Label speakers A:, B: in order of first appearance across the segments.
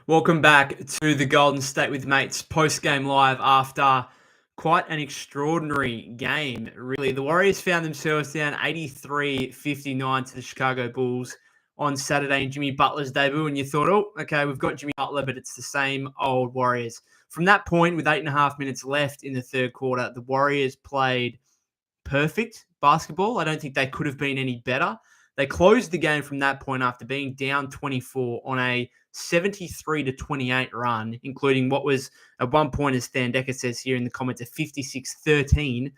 A: Welcome back to the Golden State with Mates post-game live after quite an extraordinary game, really. The Warriors found themselves down 83-59 to the Chicago Bulls on Saturday in Jimmy Butler's debut, and you thought, oh, okay, we've got Jimmy Butler, but it's the same old Warriors. From that point, with 8.5 minutes left in the third quarter, the Warriors played perfect basketball. I don't think they could have been any better. They closed the game from that point after being down 24 on a 73-28 run, including what was at one point, as Stan Decker says here in the comments, a 56-13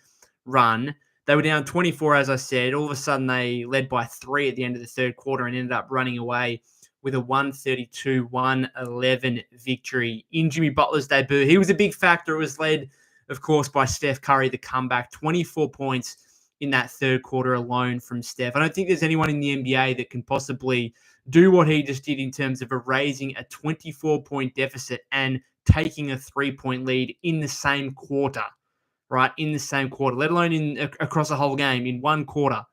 A: run. They were down 24, as I said. All of a sudden, they led by 3 at the end of the third quarter and ended up running away with a 132-111 victory in Jimmy Butler's debut. He was a big factor. It was led, of course, by Steph Curry, the comeback, 24 points in that third quarter alone from Steph. I don't think there's anyone in the NBA that can possibly do what he just did in terms of erasing a 24-point deficit and taking a 3-point lead in the same quarter, right? In the same quarter, let alone across a whole game. In one quarter,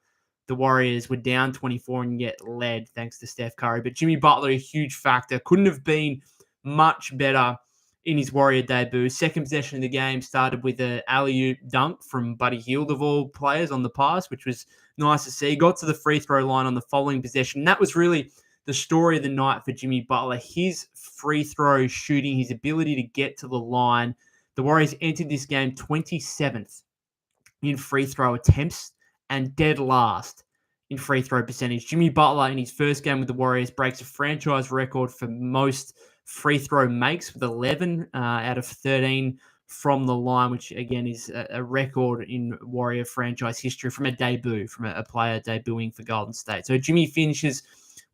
A: the Warriors were down 24 and yet led thanks to Steph Curry. But Jimmy Butler, a huge factor, couldn't have been much better in his Warrior debut. Second possession of the game started with an alley-oop dunk from Buddy Hield, of all players, on the pass, which was nice to see. He got to the free throw line on the following possession. That was really the story of the night for Jimmy Butler. His free throw shooting, his ability to get to the line. The Warriors entered this game 27th in free throw attempts and dead last in free throw percentage. Jimmy Butler, in his first game with the Warriors, breaks a franchise record for most free throw makes with 11 out of 13 from the line, which again is a record in Warrior franchise history from a debut, from a player debuting for Golden State. So Jimmy finishes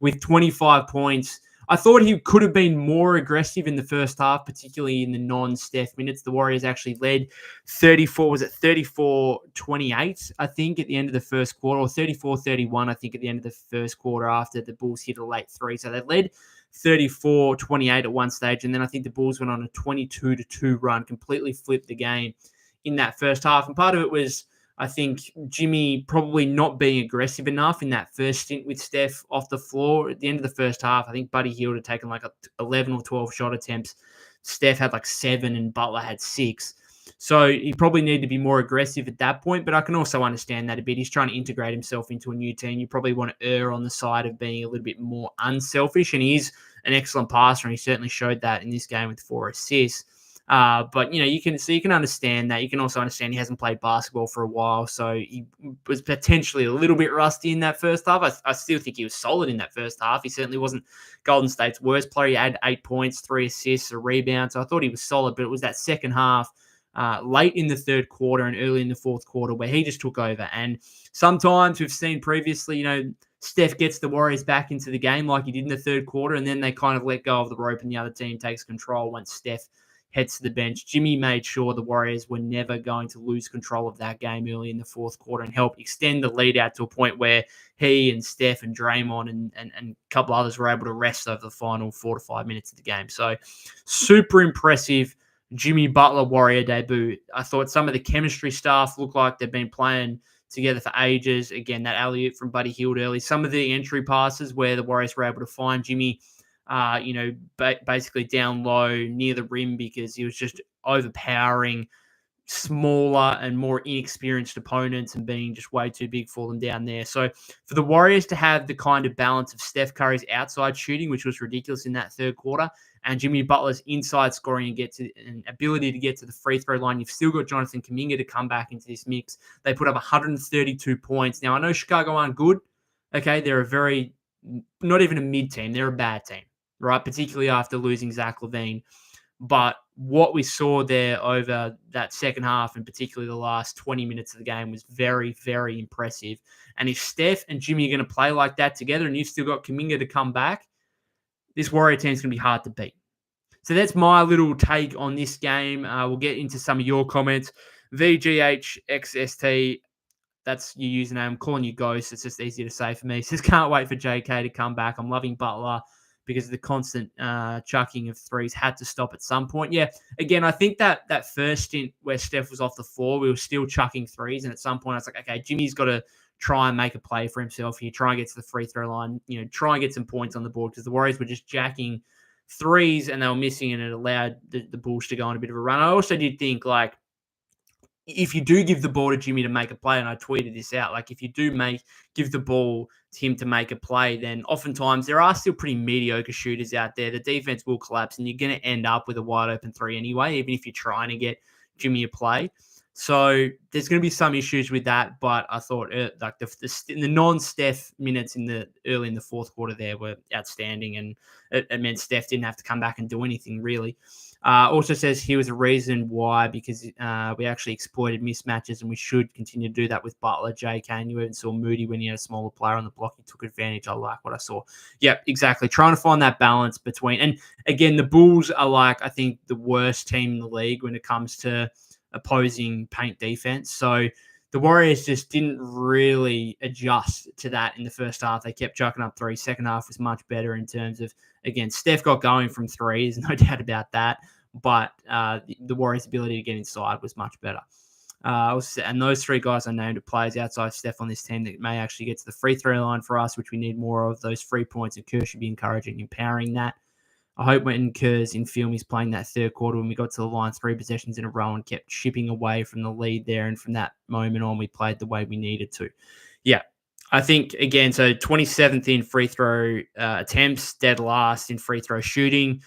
A: with 25 points. I thought he could have been more aggressive in the first half, particularly in the non-Steph minutes. The Warriors actually led 34-28, I think, at the end of the first quarter, or 34-31, I think, at the end of the first quarter after the Bulls hit a late three. So they led 34-28 at one stage, and then I think the Bulls went on a 22-2 run, completely flipped the game in that first half. And part of it was, I think, Jimmy probably not being aggressive enough in that first stint with Steph off the floor. At the end of the first half, I think Buddy Hield had taken like 11 or 12 shot attempts. Steph had like 7 and Butler had 6. So he probably needed to be more aggressive at that point, but I can also understand that a bit. He's trying to integrate himself into a new team. You probably want to err on the side of being a little bit more unselfish, and he is an excellent passer, and he certainly showed that in this game with 4 assists. But you can understand that. You can also understand he hasn't played basketball for a while, so he was potentially a little bit rusty in that first half. I still think he was solid in that first half. He certainly wasn't Golden State's worst player. He had 8 points, 3 assists, a rebound, so I thought he was solid. But it was that second half, late in the third quarter and early in the fourth quarter, where he just took over. And sometimes we've seen previously, Steph gets the Warriors back into the game like he did in the third quarter, and then they kind of let go of the rope and the other team takes control once Steph heads to the bench. Jimmy made sure the Warriors were never going to lose control of that game early in the fourth quarter and helped extend the lead out to a point where he and Steph and Draymond and a couple others were able to rest over the final 4 to 5 minutes of the game. So super impressive Jimmy Butler Warrior debut. I thought some of the chemistry stuff looked like they've been playing together for ages. Again, that alley-oop from Buddy Hield early. Some of the entry passes where the Warriors were able to find Jimmy basically down low near the rim because he was just overpowering smaller and more inexperienced opponents and being just way too big for them down there. So for the Warriors to have the kind of balance of Steph Curry's outside shooting, which was ridiculous in that third quarter, and Jimmy Butler's inside scoring and ability to get to the free throw line, you've still got Jonathan Kuminga to come back into this mix. They put up 132 points. Now, I know Chicago aren't good. Okay, they're not even a mid team. They're a bad team, right? Particularly after losing Zach LaVine. But what we saw there over that second half, and particularly the last 20 minutes of the game, was very, very impressive. And if Steph and Jimmy are going to play like that together, and you've still got Kuminga to come back, this Warrior team is going to be hard to beat. So that's my little take on this game. We'll get into some of your comments. VGHXST, that's your username. I'm calling you Ghost. It's just easier to say for me. Says, can't wait for JK to come back. I'm loving Butler because the constant chucking of threes had to stop at some point. Yeah, again, I think that first stint where Steph was off the floor, we were still chucking threes. And at some point, I was like, okay, Jimmy's got to try and make a play for himself here, try and get to the free throw line, try and get some points on the board because the Warriors were just jacking threes and they were missing, and it allowed the Bulls to go on a bit of a run. I also did think, like, if you do give the ball to Jimmy to make a play, and I tweeted this out, like if you do give the ball to him to make a play, then oftentimes there are still pretty mediocre shooters out there. The defense will collapse and you're going to end up with a wide open three anyway, even if you're trying to get Jimmy a play. So there's going to be some issues with that, but I thought like the non-Steph minutes early in the fourth quarter there were outstanding, and it meant Steph didn't have to come back and do anything really. Also says here was a reason why, because we actually exploited mismatches, and we should continue to do that with Butler, JK, and you even saw Moody when he had a smaller player on the block. He took advantage. I like what I saw. Yep, exactly. Trying to find that balance between, and again, the Bulls are like, I think, the worst team in the league when it comes to opposing paint defense. So the Warriors just didn't really adjust to that in the first half. They kept chucking up three. Second half was much better in terms of, again, Steph got going from three. There's no doubt about that. But the Warriors' ability to get inside was much better. And those three guys I named are players outside Steph on this team that may actually get to the free throw line for us, which we need more of. Those 3 points, and Kerr should be encouraging and empowering that. I hope when Kerr's in film, he's playing that third quarter when we got to the line 3 possessions in a row and kept chipping away from the lead there. And from that moment on, we played the way we needed to. Yeah, I think, again, so 27th in free throw attempts, dead last in free throw shooting.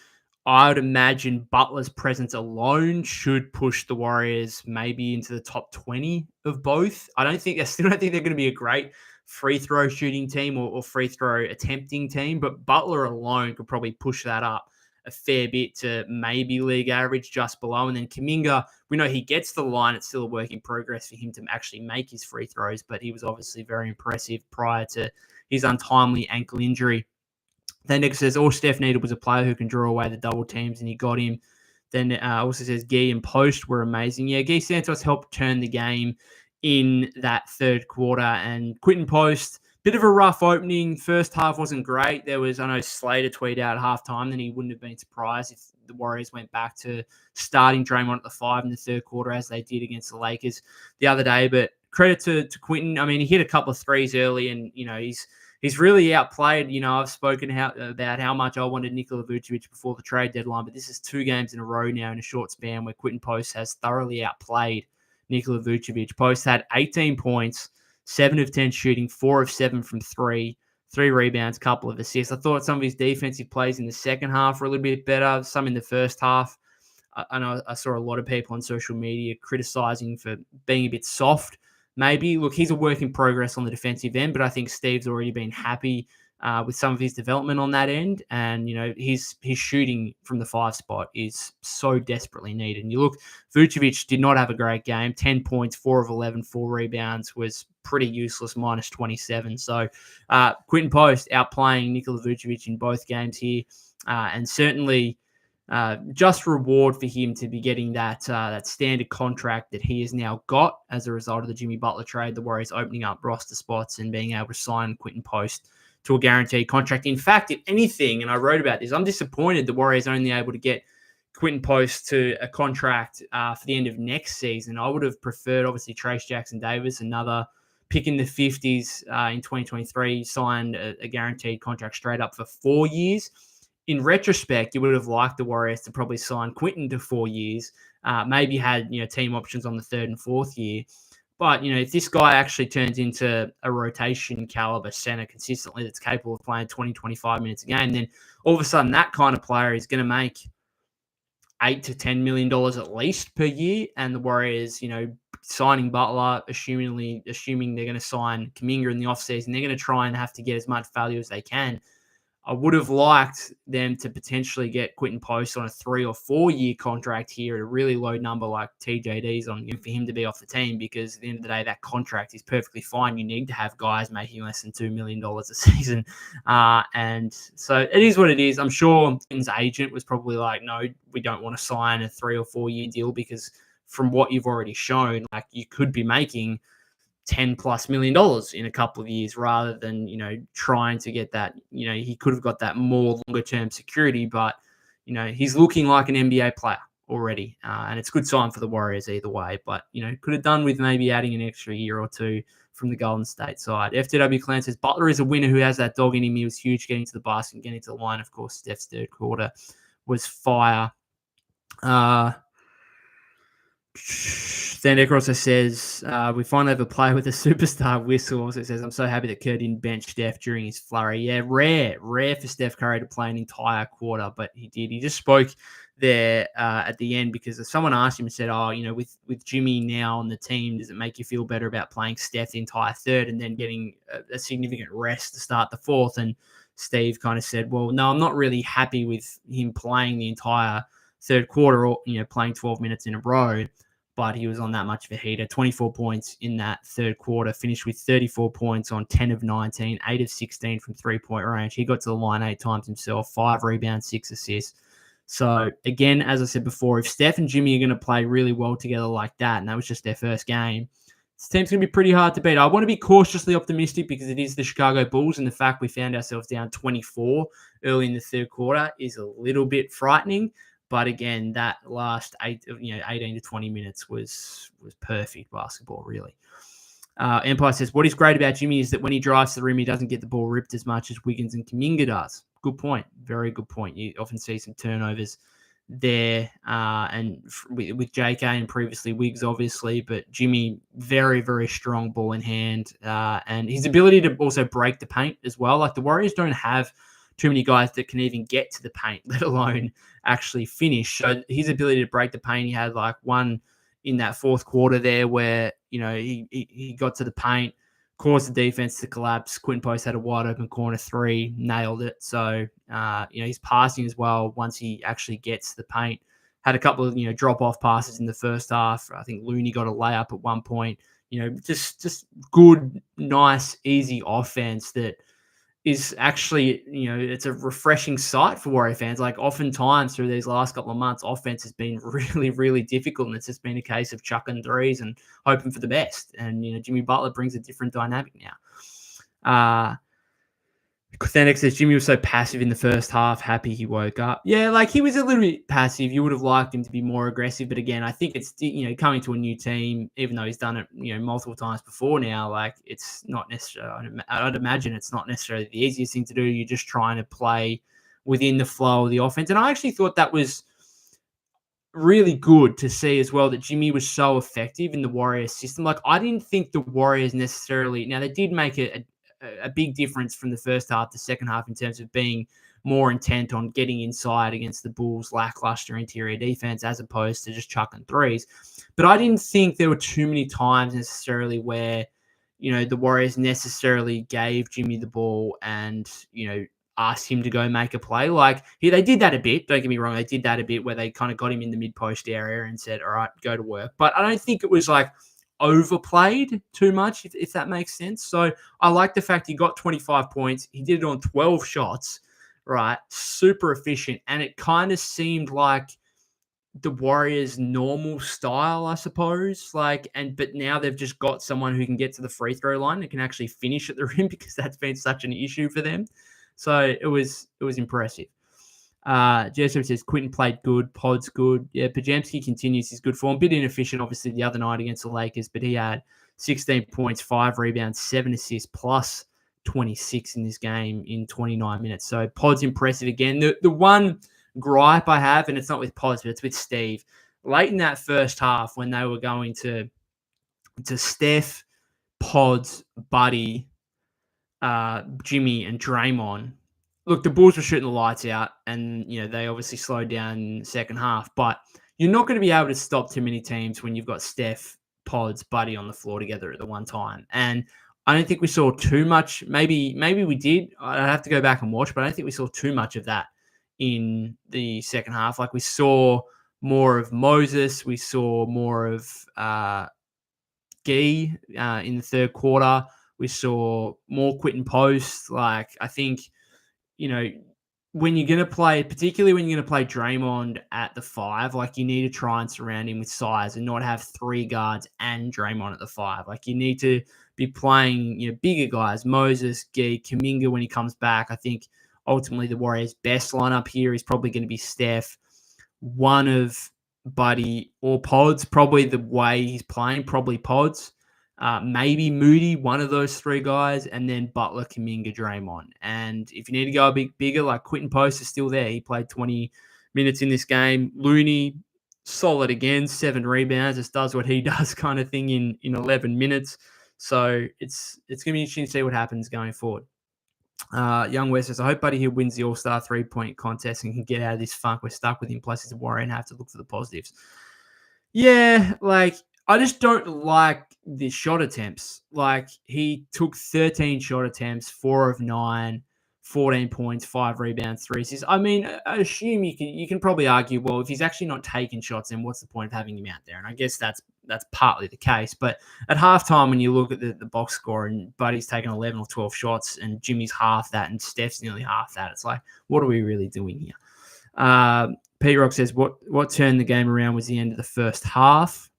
A: I would imagine Butler's presence alone should push the Warriors maybe into the top 20 of both. I still don't think they're going to be a great free throw shooting team or free throw attempting team, but Butler alone could probably push that up a fair bit to maybe league average, just below. And then Kuminga, we know he gets to the line. It's still a work in progress for him to actually make his free throws, but he was obviously very impressive prior to his untimely ankle injury. Then Nick says all Steph needed was a player who can draw away the double teams, and he got him. Then also says Guy and Post were amazing. Yeah, Guy Santos helped turn the game in that third quarter, and Quentin Post, bit of a rough opening. First half wasn't great. There was, I know Slater tweeted out at halftime that he wouldn't have been surprised if the Warriors went back to starting Draymond at the 5 in the third quarter, as they did against the Lakers the other day. But credit to Quentin. I mean, he hit a couple of threes early, and, you know, he's really outplayed. You know, I've spoken about how much I wanted Nikola Vucevic before the trade deadline, but this is 2 games in a row now in a short span where Quentin Post has thoroughly outplayed Nikola Vucevic. Post had 18 points, 7 of 10 shooting, 4 of 7 from 3, 3 rebounds, couple of assists. I thought some of his defensive plays in the second half were a little bit better, some in the first half. I know I saw a lot of people on social media criticizing for being a bit soft. Maybe, look, he's a work in progress on the defensive end, but I think Steve's already been happy with some of his development on that end. And, you know, his shooting from the 5 spot is so desperately needed. And you look, Vucevic did not have a great game. 10 points, 4 of 11, 4 rebounds, was pretty useless, minus 27. So Quentin Post outplaying Nikola Vucevic in both games here. And certainly just reward for him to be getting that standard contract that he has now got as a result of the Jimmy Butler trade. The Warriors opening up roster spots and being able to sign Quentin Post to a guaranteed contract. In fact, if anything, and I wrote about this, I'm disappointed the Warriors only able to get Quentin Post to a contract for the end of next season. I would have preferred, obviously, Trace Jackson-Davis, another pick in the 50s in 2023, signed a guaranteed contract straight up for 4 years. In retrospect, you would have liked the Warriors to probably sign Quentin to 4 years, maybe had, you know, team options on the 3rd and 4th year. But, you know, if this guy actually turns into a rotation caliber center consistently that's capable of playing 20, 25 minutes a game, then all of a sudden that kind of player is going to make $8 to $10 million at least per year. And the Warriors, you know, signing Butler, assuming they're going to sign Kuminga in the offseason, they're going to try and have to get as much value as they can. I would have liked them to potentially get Quentin Post on a 3 or 4 year contract here at a really low number like TJD's on, for him to be off the team, because at the end of the day, that contract is perfectly fine. You need to have guys making less than $2 million a season. And so it is what it is. I'm sure his agent was probably like, no, we don't want to sign a 3 or 4 year deal, because from what you've already shown, like, you could be making $10+ million in a couple of years, rather than, you know, trying to get that. You know, he could have got that more longer term security, but, you know, he's looking like an NBA player. already. And it's a good sign for the Warriors either way. But, could have done with maybe adding an extra year or two from the Golden State side. FTW Clan says Butler is a winner who has that dog in him. He was huge getting to the basket and getting to the line. Of course, Steph's third quarter was fire. Stan Decker also says, we finally have a player with a superstar whistle. Also says, I'm so happy that Kerr didn't bench Steph during his flurry. Yeah, rare for Steph Curry to play an entire quarter, but he did. He just spoke there at the end because someone asked him and said, with Jimmy now on the team, does it make you feel better about playing Steph the entire third and then getting a significant rest to start the fourth? And Steve kind of said, well, no, I'm not really happy with him playing the entire third quarter or, playing 12 minutes in a row. But he was on that much of a heater. 24 points in that third quarter, finished with 34 points on 10 of 19, 8 of 16 from three-point range. He got to the line 8 times himself, 5 rebounds, 6 assists. So, again, as I said before, if Steph and Jimmy are going to play really well together like that, and that was just their first game, this team's going to be pretty hard to beat. I want to be cautiously optimistic because it is the Chicago Bulls, and the fact we found ourselves down 24 early in the third quarter is a little bit frightening. But again, that last 18 to 20 minutes was perfect basketball, really. Empire says, what is great about Jimmy is that when he drives to the rim, he doesn't get the ball ripped as much as Wiggins and Kuminga does. Good point. Very good point. You often see some turnovers there, and with JK and previously Wiggs, obviously, but Jimmy, very, very strong ball in hand, and his ability to also break the paint as well. Like the Warriors don't have too many guys that can even get to the paint, let alone actually finish. So his ability to break the paint, he had like one in that fourth quarter there where, he got to the paint, caused the defense to collapse. Quinton Post had a wide open corner three, nailed it. So, his passing as well, once he actually gets to the paint, had a couple of, drop-off passes in the first half. I think Looney got a layup at one point. Just good, nice, easy offense that is actually, it's a refreshing sight for Warrior fans. Like oftentimes through these last couple of months, offense has been really, really difficult. And it's just been a case of chucking threes and hoping for the best. And, Jimmy Butler brings a different dynamic now. Kothanek says Jimmy was so passive in the first half. Happy he woke up. Yeah, like he was a little bit passive. You would have liked him to be more aggressive, but again, I think it's coming to a new team, even though he's done it multiple times before now. Like it's not necessarily. I'd imagine it's not necessarily the easiest thing to do. You're just trying to play within the flow of the offense, and I actually thought that was really good to see as well that Jimmy was so effective in the Warriors system. Like I didn't think the Warriors necessarily. Now they did make a big difference from the first half to second half in terms of being more intent on getting inside against the Bulls' lackluster interior defense as opposed to just chucking threes. But I didn't think there were too many times necessarily where, the Warriors necessarily gave Jimmy the ball and, asked him to go make a play. Like they did that a bit. Don't get me wrong. They did that a bit where they kind of got him in the mid-post area and said, all right, go to work. But I don't think it was like overplayed too much, if that makes sense. So I like the fact he got 25 points. He did it on 12 shots, right? Super efficient. And it kind of seemed like the Warriors' normal style, I suppose. But now they've just got someone who can get to the free throw line and can actually finish at the rim because that's been such an issue for them. So it was impressive. Joseph says Quinton played good, Pod's good. Yeah, Pajamski continues his good form. A bit inefficient, obviously, the other night against the Lakers, but he had 16 points, 5 rebounds, 7 assists, plus 26 in this game in 29 minutes. So Pod's impressive again. The one gripe I have, and it's not with Pods, but it's with Steve. Late in that first half when they were going to Steph, Pods, Buddy, Jimmy, and Draymond, look, the Bulls were shooting the lights out and, they obviously slowed down in the second half, but you're not going to be able to stop too many teams when you've got Steph, Pods, Buddy on the floor together at the one time. And I don't think we saw too much. Maybe we did. I'd have to go back and watch, but I don't think we saw too much of that in the second half. Like we saw more of Moses. We saw more of Gee in the third quarter. We saw more Quinton Post. Like I think, when you're going to play, particularly when you're going to play Draymond at the 5, like you need to try and surround him with size and not have 3 guards and Draymond at the 5. Like you need to be playing, bigger guys, Moses, Gee, Kuminga when he comes back. I think ultimately the Warriors' best lineup here is probably going to be Steph. One of Buddy, or Pods. Probably the way he's playing, probably Pods. Maybe Moody, one of those three guys, and then Butler, Kuminga, Draymond. And if you need to go a bit bigger, like Quentin Post is still there. He played 20 minutes in this game. Looney, solid again, 7 rebounds. Just does what he does kind of thing in 11 minutes. So it's going to be interesting to see what happens going forward. Young West says, I hope Buddy Hill wins the All-Star 3-point contest and can get out of this funk. We're stuck with him. Plus, he's a warrior and have to look for the positives. Yeah, like, I just don't like the shot attempts. Like, he took 13 shot attempts, 4 of 9, 14 points, 5 rebounds, 3 assists. I mean, I assume you can probably argue, well, if he's actually not taking shots, then what's the point of having him out there? And I guess that's partly the case. But at halftime, when you look at the box score and Buddy's taken 11 or 12 shots and Jimmy's half that and Steph's nearly half that, it's like, what are we really doing here? Pete Rock says, what turned the game around was the end of the first half.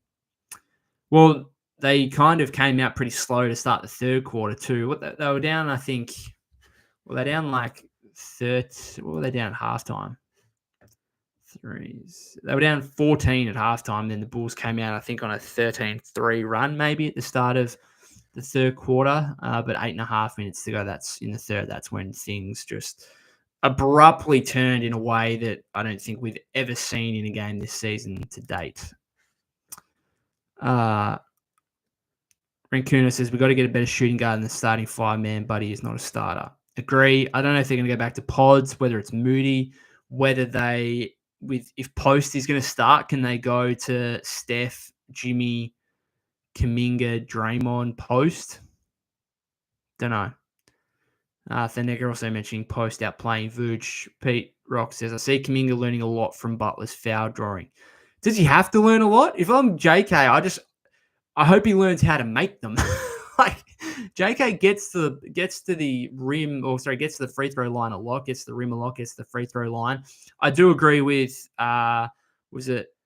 A: Well, they kind of came out pretty slow to start the third quarter too. They were down, I think, they're down like 30. What were they down at halftime? Threes. They were down 14 at halftime. Then the Bulls came out, I think, on a 13-3 run maybe at the start of the third quarter. But 8.5 minutes to go, that's in the third. That's when things just abruptly turned in a way that I don't think we've ever seen in a game this season to date. Rancuna says, we've got to get a better shooting guard than the starting 5-man, but he is not a starter. Agree. I don't know if they're going to go back to Pods, whether it's Moody, whether if Post is going to start, can they go to Steph, Jimmy, Kuminga, Draymond, Post? Don't know. Thanega also mentioning Post outplaying Vooch. Pete Rock says, I see Kuminga learning a lot from Butler's foul drawing. Does he have to learn a lot? If I'm JK, I hope he learns how to make them. Like, JK gets to the rim, gets to the free throw line a lot, gets to the rim a lot, gets to the free throw line. I do agree with,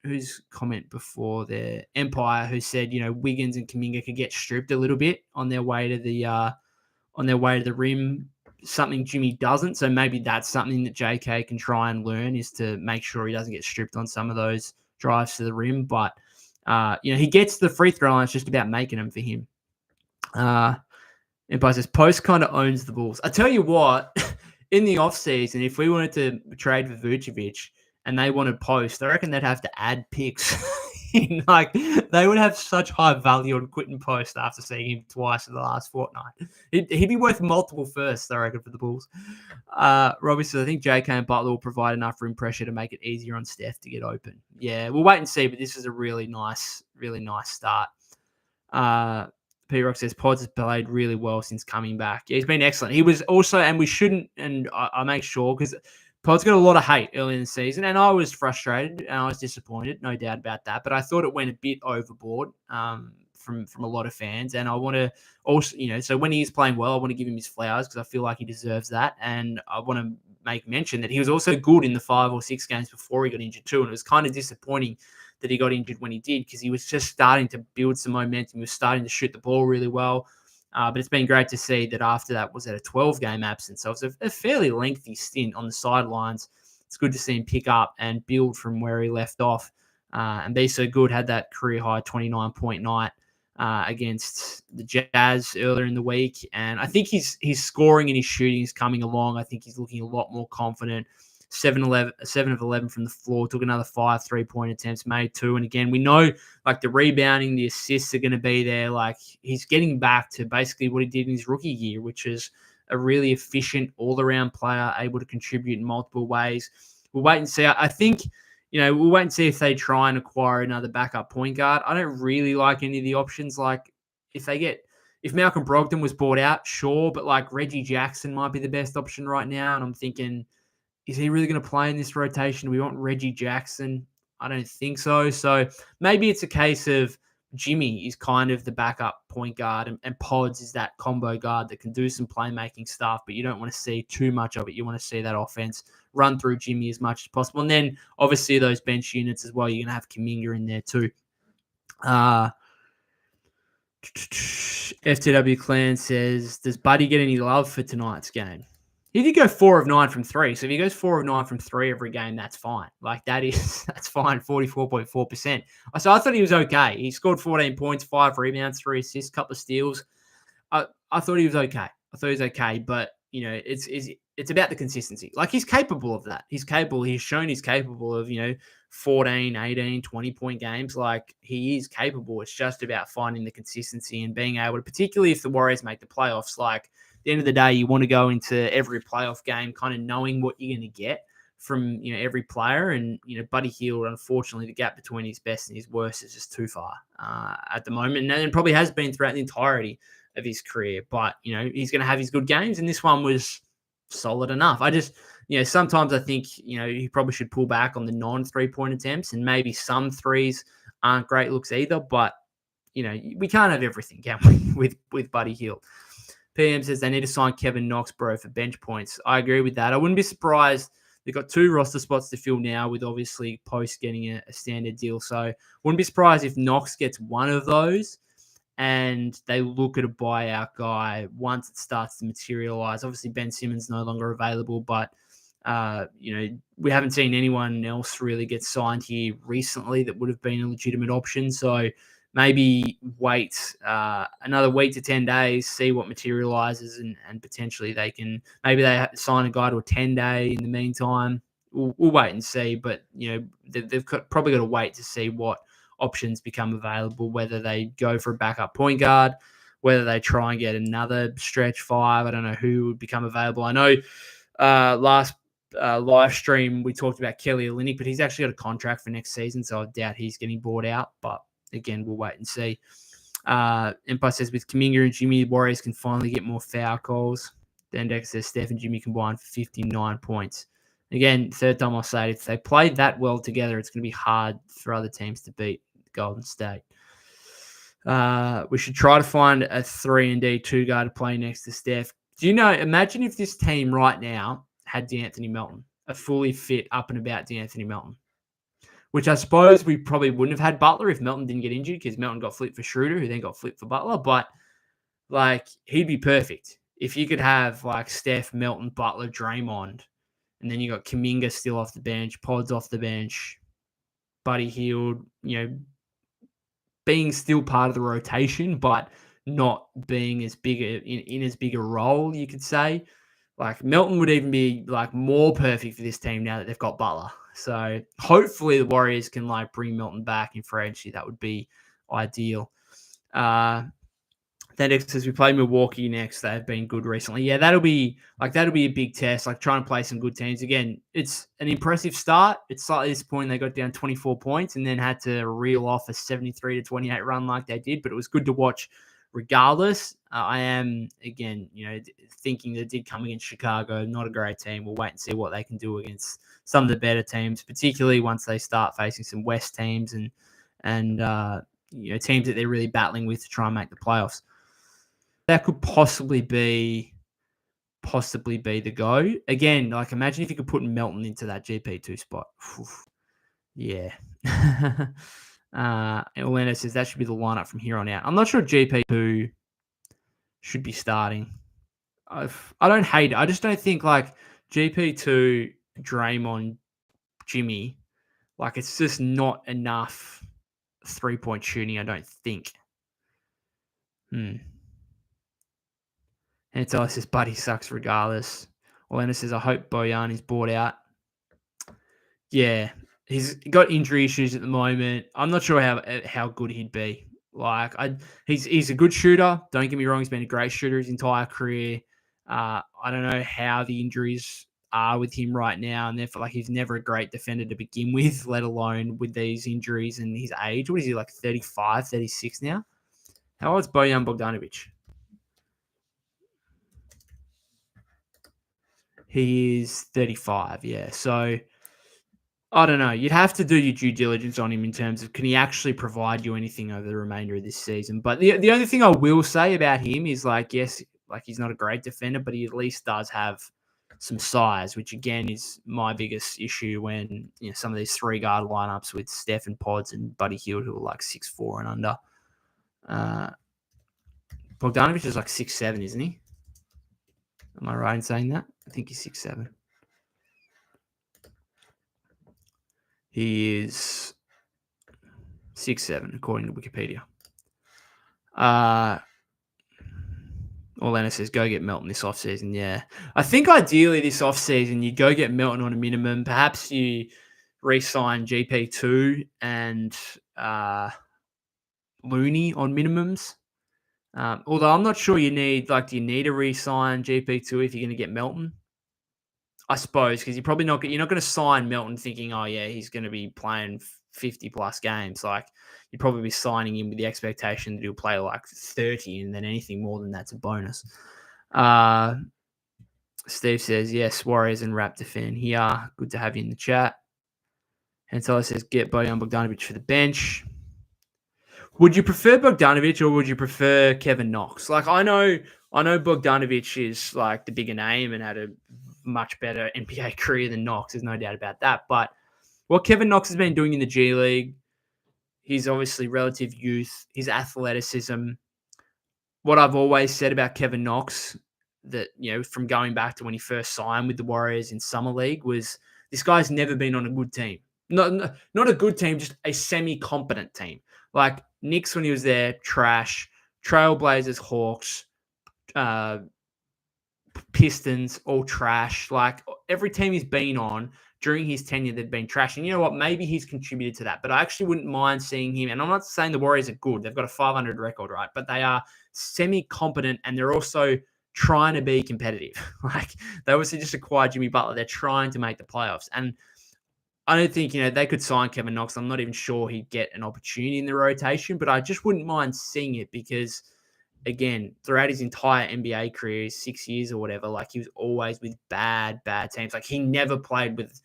A: whose comment before there? Empire, who said, Wiggins and Kuminga could get stripped a little bit on their way to the rim, something Jimmy doesn't. So maybe that's something that JK can try and learn, is to make sure he doesn't get stripped on some of those drives to the rim. But, he gets the free throw line. It's just about making them for him. Empire says, Post kind of owns the Bulls. I tell you what, in the offseason, if we wanted to trade for Vucevic and they wanted Post, I reckon they'd have to add picks. Like, they would have such high value on Quentin Post after seeing him twice in the last fortnight. He'd be worth multiple firsts, I reckon, for the Bulls. Robbie says, I think JK and Butler will provide enough rim pressure to make it easier on Steph to get open. Yeah, we'll wait and see, but this is a really nice start. P-Rock says, Pods has played really well since coming back. Yeah, he's been excellent. He was also, and we shouldn't, and I make sure, because Pods got a lot of hate early in the season, and I was frustrated and I was disappointed, no doubt about that. But I thought it went a bit overboard from a lot of fans, and I want to also, so when he's playing well, I want to give him his flowers because I feel like he deserves that, and I want to make mention that he was also good in the 5 or 6 games before he got injured too, and it was kind of disappointing that he got injured when he did, because he was just starting to build some momentum. He was starting to shoot the ball really well. But it's been great to see that after that was at a 12-game absence. So it's a fairly lengthy stint on the sidelines. It's good to see him pick up and build from where he left off and be so good. Had that career-high 29-point night against the Jazz earlier in the week. And I think his scoring and his shooting is coming along. I think he's looking a lot more confident. 7 of 11 from the floor, took another 5 3-point attempts, made 2. And again, we know like the rebounding, the assists are going to be there. Like, he's getting back to basically what he did in his rookie year, which is a really efficient all-around player, able to contribute in multiple ways. We'll wait and see. I think, we'll wait and see if they try and acquire another backup point guard. I don't really like any of the options. Like, if Malcolm Brogdon was bought out, sure, but like Reggie Jackson might be the best option right now. And I'm thinking, is he really going to play in this rotation? Do we want Reggie Jackson? I don't think so. So maybe it's a case of Jimmy is kind of the backup point guard and Pods is that combo guard that can do some playmaking stuff, but you don't want to see too much of it. You want to see that offense run through Jimmy as much as possible. And then obviously those bench units as well, you're going to have Kuminga in there too. FTW Clan says, does Buddy get any love for tonight's game? He did go 4 of 9 from 3. So if he goes 4 of 9 from 3 every game, that's fine. Like that's fine, 44.4%. So I thought he was okay. He scored 14 points, 5 rebounds, 3 assists, couple of steals. I thought he was okay. But it's about the consistency. Like he's capable of that. He's capable. He's shown he's capable of, 14, 18, 20-point games. Like he is capable. It's just about finding the consistency and being able to, particularly if the Warriors make the playoffs, like at the end of the day, you want to go into every playoff game kind of knowing what you're going to get from, every player. And, Buddy Hield, unfortunately, the gap between his best and his worst is just too far at the moment. And probably has been throughout the entirety of his career. But, he's going to have his good games. And this one was solid enough. I just, sometimes I think, he probably should pull back on the non-3-point attempts, and maybe some threes aren't great looks either. But, we can't have everything, can we, with Buddy Hield. PM says they need to sign Kevin Knox, bro, for bench points. I agree with that. I wouldn't be surprised. They've got 2 roster spots to fill now, with obviously Post getting a standard deal. So wouldn't be surprised if Knox gets one of those and they look at a buyout guy once it starts to materialize. Obviously, Ben Simmons no longer available, but we haven't seen anyone else really get signed here recently that would have been a legitimate option. So maybe wait another week to 10 days, see what materializes, and potentially they sign a guy to a 10-day in the meantime. We'll wait and see, but they've probably got to wait to see what options become available, whether they go for a backup point guard, whether they try and get another stretch 5. I don't know who would become available. I know last live stream we talked about Kelly Olynyk, but he's actually got a contract for next season, so I doubt he's getting bought out. But again, we'll wait and see. Empire says with Kuminga and Jimmy, the Warriors can finally get more foul calls. Then Dex says Steph and Jimmy combined for 59 points. Again, third time I'll say it, if they played that well together, it's going to be hard for other teams to beat Golden State. We should try to find a 3-and-D 2 guard to play next to Steph. Imagine if this team right now had D'Anthony Melton, a fully fit, up and about D'Anthony Melton, which I suppose we probably wouldn't have had Butler if Melton didn't get injured, because Melton got flipped for Schroeder, who then got flipped for Butler. But he'd be perfect if you could have Steph, Melton, Butler, Draymond, and then you got Kuminga still off the bench, Pods off the bench, Buddy Hield, being still part of the rotation, but not being as big in as big a role, you could say. Melton would even be more perfect for this team now that they've got Butler. So hopefully the Warriors can bring Melton back in free agency. That would be ideal. Then as we play Milwaukee next, they've been good recently. Yeah, that'll be a big test. Trying to play some good teams. Again, it's an impressive start. It's slightly disappointing they got down 24 points and then had to reel off a 73-28 run like they did. But it was good to watch regardless. I am, again, thinking they did come against Chicago. Not a great team. We'll wait and see what they can do against some of the better teams, particularly once they start facing some West teams and teams that they're really battling with to try and make the playoffs. That could possibly be the go. Again, imagine if you could put Melton into that GP2 spot. Yeah. Orlando says that should be the lineup from here on out. I'm not sure GP2 should be starting. I don't hate it. I just don't think GP2, Draymond, Jimmy, it's just not enough 3-point shooting, I don't think. And Antolis says, Buddy sucks regardless. Orlando says, I hope Bojan is bought out. Yeah, he's got injury issues at the moment. I'm not sure how good he'd be. He's a good shooter. Don't get me wrong. He's been a great shooter his entire career. I don't know how the injuries are with him right now, and therefore he's never a great defender to begin with, let alone with these injuries and his age. What is he, 35, 36 now? How old is Bojan Bogdanovic? He is 35, yeah. So, I don't know. You'd have to do your due diligence on him in terms of can he actually provide you anything over the remainder of this season. But the only thing I will say about him is, yes, he's not a great defender, but he at least does have some size, which, again, is my biggest issue when some of these 3-guard lineups with Steph and Pods and Buddy Hield, who are 6'4" and under. Bogdanovic is 6'7", isn't he? Am I right in saying that? I think he's 6'7". He is 6'7", according to Wikipedia. Orlando says, go get Melton this offseason. Yeah. I think ideally this offseason, you go get Melton on a minimum. Perhaps you re-sign GP2 and Looney on minimums. Although I'm not sure do you need to re-sign GP2 if you're going to get Melton? I suppose, because you're not going to sign Melton thinking, oh yeah, he's going to be playing 50 plus games. Like, you'd probably be signing him with the expectation that he'll play like 30, and then anything more than that's a bonus. Steve says, yes, Warriors and Raptor fan here. Good to have you in the chat. Hensela says, get Bojan Bogdanovic for the bench. Would you prefer Bogdanovic or would you prefer Kevin Knox? Like, I know Bogdanovic is like the bigger name and had a much better NBA career than Knox. There's no doubt about that. But what Kevin Knox has been doing in the G League, his obviously relative youth, his athleticism. What I've always said about Kevin Knox, that, from going back to when he first signed with the Warriors in Summer League, was this guy's never been on a good team. Not a good team, just a semi-competent team. Like Knicks when he was there, trash. Trailblazers, Hawks, Pistons, all trash. Like every team he's been on during his tenure, they've been trash. And you know what? Maybe he's contributed to that. But I actually wouldn't mind seeing him. And I'm not saying the Warriors are good. They've got a 500 record, right? But they are semi-competent and they're also trying to be competitive. Like they obviously just acquired Jimmy Butler. They're trying to make the playoffs. And I don't think, they could sign Kevin Knox. I'm not even sure he'd get an opportunity in the rotation, but I just wouldn't mind seeing it because, again, throughout his entire NBA career, 6 years or whatever, like he was always with bad teams. Like he never played with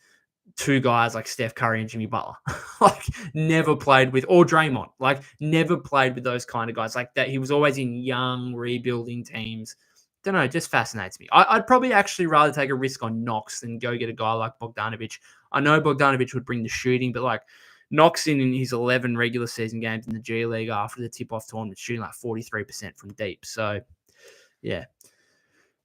A: two guys like Steph Curry and Jimmy Butler. Like never played with, or Draymond, like never played with those kind of guys like that. He was always in young rebuilding teams. Don't know, it just fascinates me. I'd probably actually rather take a risk on Knox than go get a guy like Bogdanovic. I know Bogdanovic would bring the shooting, but like Knox in his 11 regular season games in the G League after the tip-off tournament, shooting like 43% from deep. So, yeah.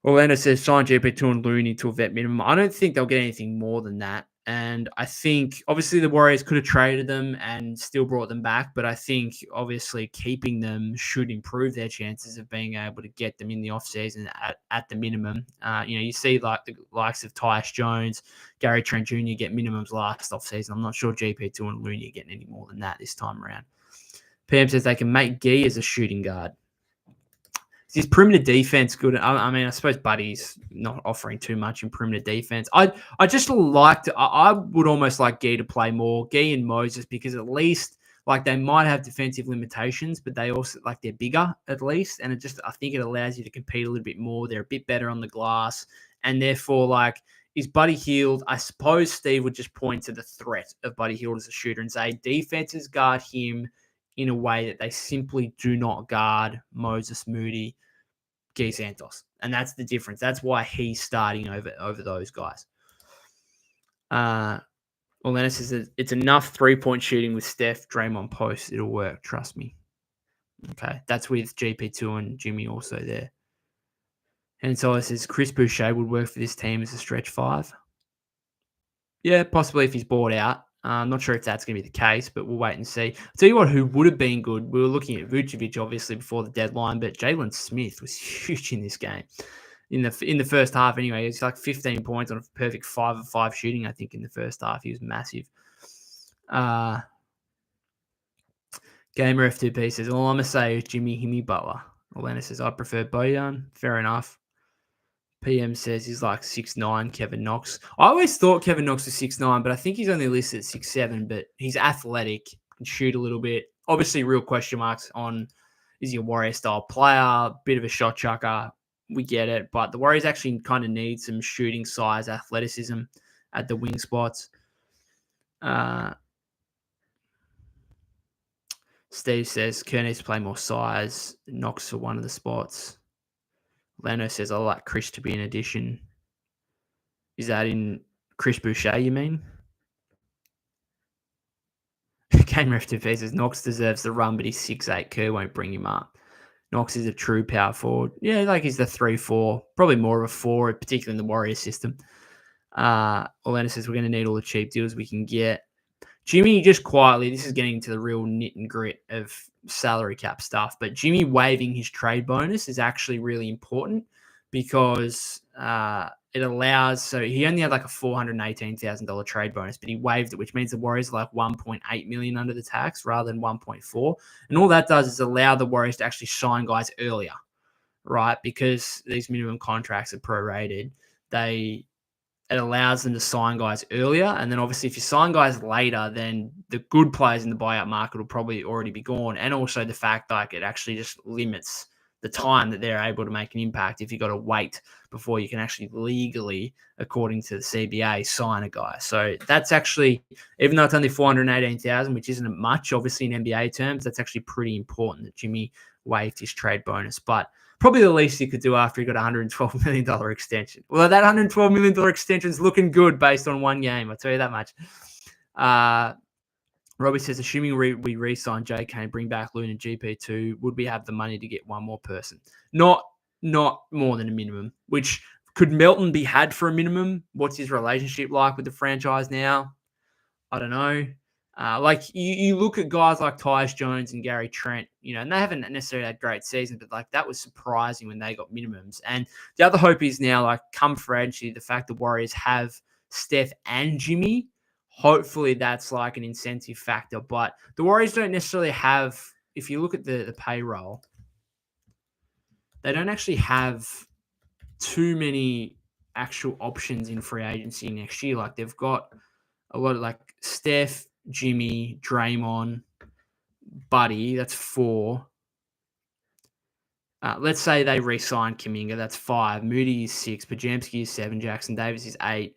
A: Orlando says sign GP2 and Looney to a vet minimum. I don't think they'll get anything more than that. And I think, obviously, the Warriors could have traded them and still brought them back. But I think, obviously, keeping them should improve their chances of being able to get them in the offseason at the minimum. You see like the likes of Tyus Jones, Gary Trent Jr. get minimums last offseason. I'm not sure GP2 and Looney are getting any more than that this time around. PM says they can make Gee as a shooting guard. Is his perimeter defense good? I mean, I suppose Buddy's not offering too much in perimeter defense. I just like to. I would almost like Gee to play more, Gee and Moses, because at least like they might have defensive limitations, but they also like they're bigger at least, and I think it allows you to compete a little bit more. They're a bit better on the glass, and therefore like. Is Buddy Hield? I suppose Steve would just point to the threat of Buddy Hield as a shooter and say defenses guard him in a way that they simply do not guard Moses Moody, Gee Santos. And that's the difference. That's why he's starting over those guys. Orlando says that it's enough three-point shooting with Steph, Draymond post. It'll work. Trust me. Okay. That's with GP2 and Jimmy also there. And so it says Chris Boucher would work for this team as a stretch five. Yeah, possibly if he's bought out. I'm not sure if that's going to be the case, but we'll wait and see. I'll tell you what, who would have been good. We were looking at Vucevic, obviously, before the deadline, but Jalen Smith was huge in this game. In the first half, anyway, it's like 15 points on a perfect 5 of 5 shooting, I think, in the first half. He was massive. Gamer F2P says, all I'm going to say is Jimmy Butler. Orlando says, I prefer Bojan. Fair enough. PM says he's like 6'9", Kevin Knox. I always thought Kevin Knox was 6'9", but I think he's only listed at 6'7", but he's athletic, can shoot a little bit. Obviously, real question marks on, is he a Warrior-style player, bit of a shot chucker? We get it, but the Warriors actually kind of need some shooting size, athleticism at the wing spots. Steve says Kerr needs to play more size. Knox for one of the spots. Lano says I like Chris to be an addition. Is that in Chris Boucher, you mean? Game ref to says Knox deserves the run, but he's 6'8". Kerr won't bring him up. Knox is a true power forward. Yeah, like he's the 3-4, probably more of a 4, particularly in the Warriors system. Orlando says we're going to need all the cheap deals we can get. Jimmy, just quietly, this is getting into the real nit and grit of salary cap stuff, but Jimmy waiving his trade bonus is actually really important because it allows, so he only had like a $418,000 trade bonus, but he waived it, which means the Warriors are like 1.8 million under the tax rather than 1.4. And all that does is allow the Warriors to actually sign guys earlier, right? Because these minimum contracts are prorated. It allows them to sign guys earlier. And then obviously if you sign guys later, then the good players in the buyout market will probably already be gone. And also the fact like it actually just limits the time that they're able to make an impact if you've got to wait before you can actually legally, according to the CBA, sign a guy. So that's actually, even though it's only 418,000, which isn't much, obviously in NBA terms, that's actually pretty important that Jimmy waived his trade bonus. But probably the least he could do after he got a $112 million extension. Well, that $112 million extension is looking good based on one game. I'll tell you that much. Robbie says, assuming we re-sign JK and bring back Loon and GP2, would we have the money to get one more person? Not more than a minimum, which could Melton be had for a minimum? What's his relationship like with the franchise now? I don't know. Like you look at guys like Tyus Jones and Gary Trent, and they haven't necessarily had great seasons, but like that was surprising when they got minimums. And the other hope is now, like come free agency, the fact the Warriors have Steph and Jimmy, hopefully that's like an incentive factor. But the Warriors don't necessarily have, if you look at the payroll, they don't actually have too many actual options in free agency next year. Like they've got a lot of like Steph, Jimmy, Draymond, Buddy. That's 4. Let's say they re-sign Kuminga. That's 5. Moody is 6. Pajamski is 7. Jackson Davis is 8.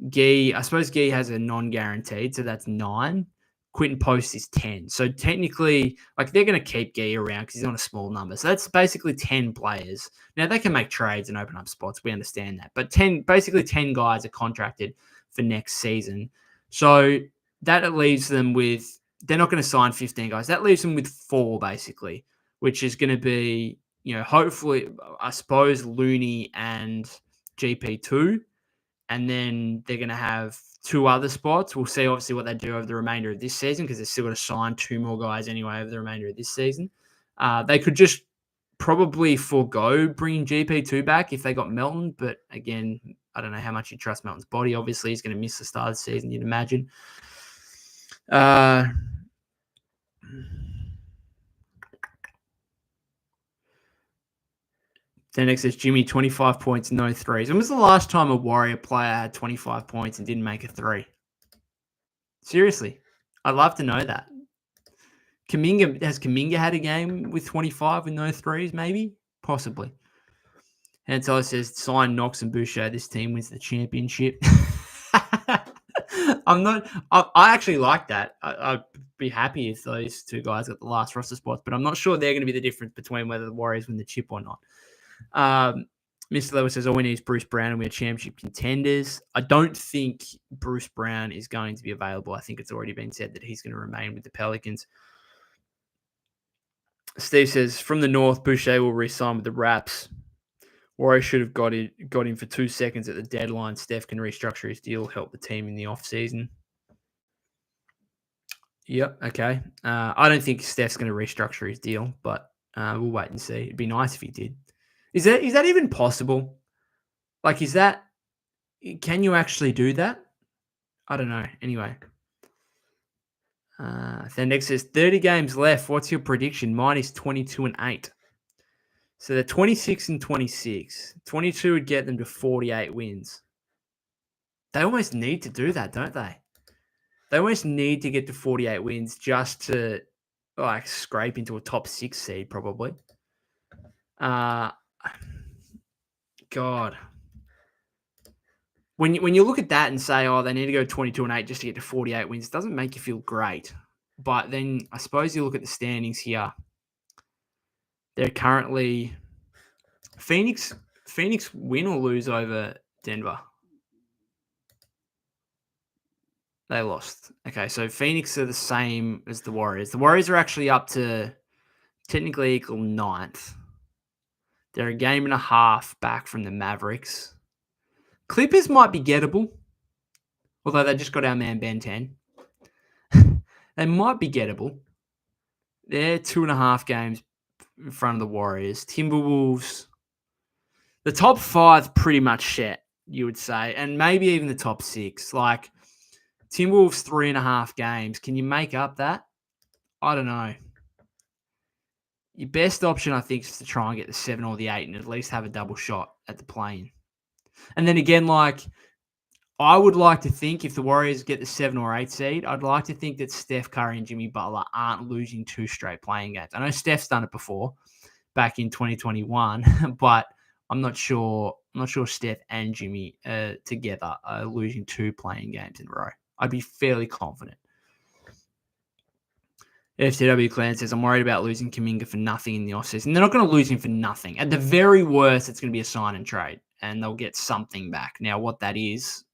A: Gee, I suppose Gee has a non-guaranteed, so that's 9. Quentin Post is 10. So technically, like they're going to keep Gee around because he's on a small number. So that's basically 10 players. Now they can make trades and open up spots. We understand that, but 10 guys are contracted for next season. So that leaves them with, they're not going to sign 15 guys. That leaves them with 4 basically, which is going to be, hopefully, I suppose Looney and GP2. And then they're going to have 2 other spots. We'll see obviously what they do over the remainder of this season because they're still going to sign 2 more guys anyway over the remainder of this season. They could just probably forego bringing GP2 back if they got Melton. But again, I don't know how much you trust Melton's body. Obviously, he's going to miss the start of the season, you'd imagine. Then next is Jimmy, 25 points, no threes. When was the last time a Warrior player had 25 points and didn't make a 3? Seriously, I'd love to know that. Has Kuminga had a game with 25 with no threes? Maybe, possibly. Hantello says, sign Knox and Boucher. This team wins the championship. I actually like that. I'd be happy if those 2 guys got the last roster spots, but I'm not sure they're going to be the difference between whether the Warriors win the chip or not. Mr. Lewis says, all we need is Bruce Brown and we're championship contenders. I don't think Bruce Brown is going to be available. I think it's already been said that he's going to remain with the Pelicans. Steve says, from the North, Boucher will re-sign with the Raps. Warriors should have got him for 2 seconds at the deadline. Steph can restructure his deal, help the team in the offseason. Yep, okay. I don't think Steph's going to restructure his deal, but we'll wait and see. It'd be nice if he did. Is that even possible? Like, can you actually do that? I don't know. Anyway. Then next says 30 games left. What's your prediction? Mine is 22-8. So they're 26-26. 22 would get them to 48 wins. They almost need to do that, don't they? They almost need to get to 48 wins just to like scrape into a top 6 seed, probably. God. When you look at that and say, oh, they need to go 22-8 just to get to 48 wins, it doesn't make you feel great. But then I suppose you look at the standings here. They're currently Phoenix win or lose over Denver. They lost. Okay, so Phoenix are the same as the Warriors. The Warriors are actually up to technically equal 9th. They're a game and a half back from the Mavericks. Clippers might be gettable, although they just got our man Ben 10. They might be gettable. They're 2.5 games in front of the Warriors. Timberwolves, the top 5 pretty much set, you would say, and maybe even the top 6. Like Timberwolves 3.5 games. Can you make up that? I don't know. Your best option, I think, is to try and get the 7 or the 8 and at least have a double shot at the play-in. And then again, like, I would like to think if the Warriors get the 7 or 8 seed, I'd like to think that Steph Curry and Jimmy Butler aren't losing 2 straight playing games. I know Steph's done it before back in 2021, but I'm not sure Steph and Jimmy together are losing 2 playing games in a row. I'd be fairly confident. FTW Clan says, I'm worried about losing Kuminga for nothing in the offseason. They're not going to lose him for nothing. At the very worst, it's going to be a sign and trade, and they'll get something back. Now, what that is,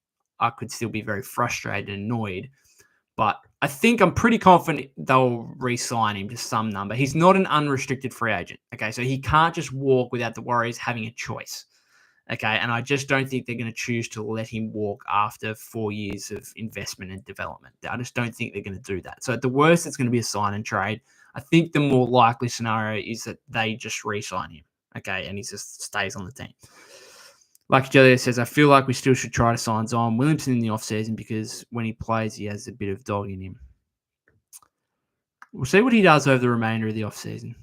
A: I could still be very frustrated and annoyed, but I think I'm pretty confident they'll re-sign him to some number. He's not an unrestricted free agent, okay? So he can't just walk without the Warriors having a choice. Okay, and I just don't think they're going to choose to let him walk after 4 years of investment and development. I just don't think they're going to do that. So at the worst, it's going to be a sign and trade. I think the more likely scenario is that they just re-sign him, okay, and he just stays on the team. Like Julia says, I feel like we still should try to sign Zion Williamson in the offseason because when he plays, he has a bit of dog in him. We'll see what he does over the remainder of the offseason.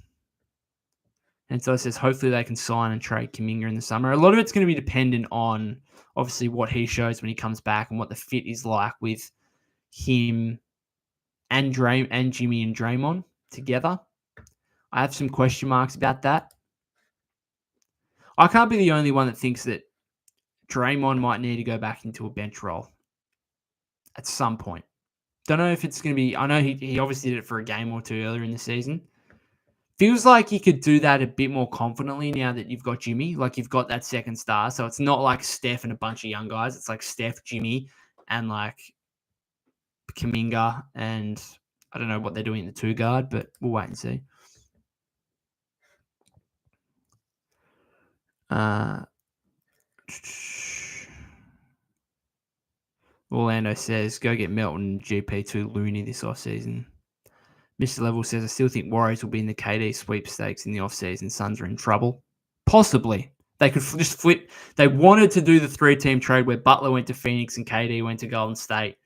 A: And so it says, hopefully they can sign and trade Kuminga in the summer. A lot of it's going to be dependent on, obviously, what he shows when he comes back and what the fit is like with him and Jimmy and Draymond together. I have some question marks about that. I can't be the only one that thinks that Draymond might need to go back into a bench role at some point. Don't know if it's going to be... I know he obviously did it for a game or two earlier in the season. Feels like you could do that a bit more confidently now that you've got Jimmy. Like you've got that second star. So it's not like Steph and a bunch of young guys. It's like Steph, Jimmy, and like Kuminga. And I don't know what they're doing in the 2 guard, but we'll wait and see. Orlando says, go get Melton GP2 Looney this offseason. Mr. Level says, I still think Warriors will be in the KD sweepstakes in the offseason. Suns are in trouble. Possibly. They could just flip. They wanted to do the 3-team trade where Butler went to Phoenix and KD went to Golden State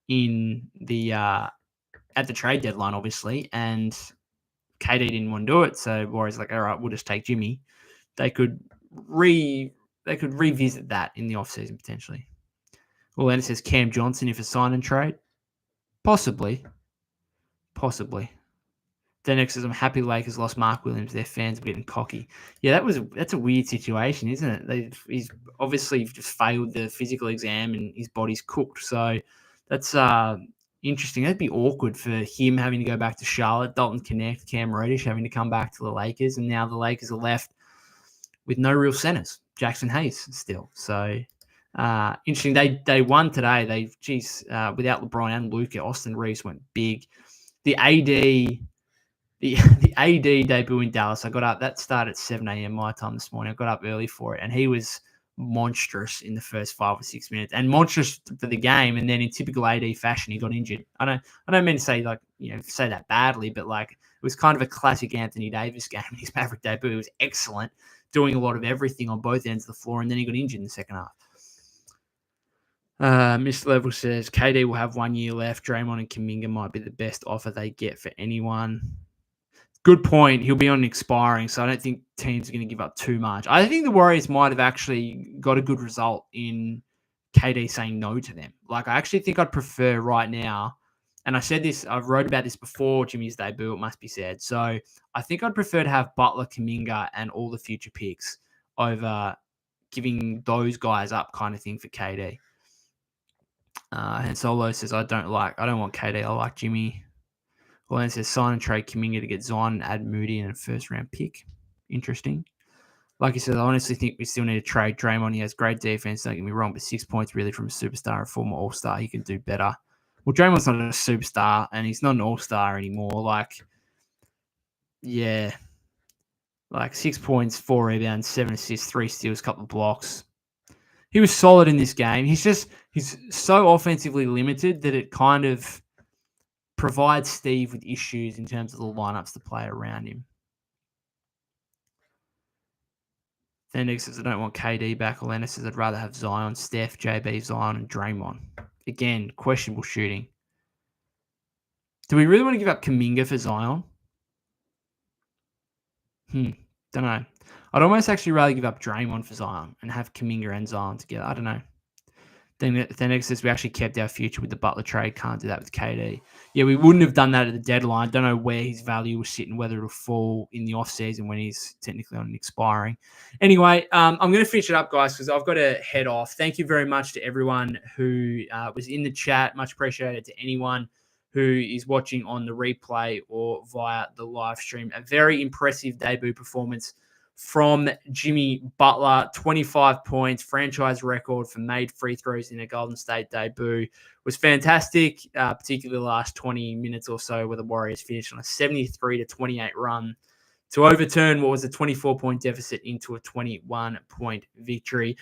A: in the at the trade deadline, obviously. And KD didn't want to do it. So Warriors like, all right, we'll just take Jimmy. They could revisit that in the offseason potentially. Well, then it says Cam Johnson if a sign and trade. Possibly. Then next says, I'm happy Lakers lost Mark Williams. Their fans are getting cocky. Yeah, that's a weird situation, isn't it? He's obviously just failed the physical exam and his body's cooked. So that's interesting. That'd be awkward for him having to go back to Charlotte, Dalton Connect, Cam Reddish having to come back to the Lakers. And now the Lakers are left with no real centers. Jackson Hayes still. So interesting. They won today. Without LeBron and Luka, Austin Reeves went big. The AD debut in Dallas, I got up. That started at 7 a.m. my time this morning. I got up early for it, and he was monstrous in the first 5 or 6 minutes, and monstrous for the game. And then in typical AD fashion, he got injured. I don't mean to say say that badly, but like it was kind of a classic Anthony Davis game. His Maverick debut, he was excellent, doing a lot of everything on both ends of the floor, and then he got injured in the second half. Mr. Level says KD will have 1 year left. Draymond and Kuminga might be the best offer they get for anyone. Good point. He'll be on expiring, so I don't think teams are going to give up too much. I think the Warriors might have actually got a good result in KD saying no to them. Like, I actually think I'd prefer right now, and I said this, I wrote about this before Jimmy's debut, it must be said. So I think I'd prefer to have Butler, Kuminga, and all the future picks over giving those guys up kind of thing for KD. And Solo says, I don't want KD, I like Jimmy. Well, then it says sign and trade Kuminga to get Zion and add Moody in a first-round pick. Interesting. Like you said, I honestly think we still need to trade Draymond. He has great defense, don't get me wrong, but 6 points really from a superstar, a former all-star. He can do better. Well, Draymond's not a superstar, and he's not an all-star anymore. Like, yeah. Like 6 points, 4 rebounds, 7 assists, 3 steals, couple of blocks. He was solid in this game. He's so offensively limited that it kind of provides Steve with issues in terms of the lineups to play around him. Fenix says, I don't want KD back. Orlando says, I'd rather have Zion, Steph, JB, Zion, and Draymond. Again, questionable shooting. Do we really want to give up Kuminga for Zion? Don't know. I'd almost actually rather give up Draymond for Zion and have Kuminga and Zion together. I don't know. Then says we actually kept our future with the Butler trade. Can't do that with KD. Yeah, we wouldn't have done that at the deadline. Don't know where his value was sitting, whether it'll fall in the offseason when he's technically on an expiring. Anyway, I'm going to finish it up, guys, because I've got to head off. Thank you very much to everyone who was in the chat. Much appreciated to anyone who is watching on the replay or via the live stream. A very impressive debut performance from Jimmy Butler. 25 points, franchise record for made free throws in a Golden State debut. Was fantastic, particularly the last 20 minutes or so where the Warriors finished on a 73-28 run to overturn what was a 24-point deficit into a 21-point victory.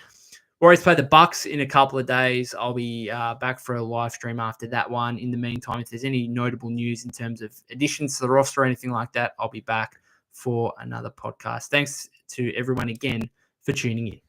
A: Warriors play the Bucks in a couple of days. I'll be back for a live stream after that one. In the meantime, if there's any notable news in terms of additions to the roster or anything like that, I'll be back for another podcast. Thanks to everyone again for tuning in.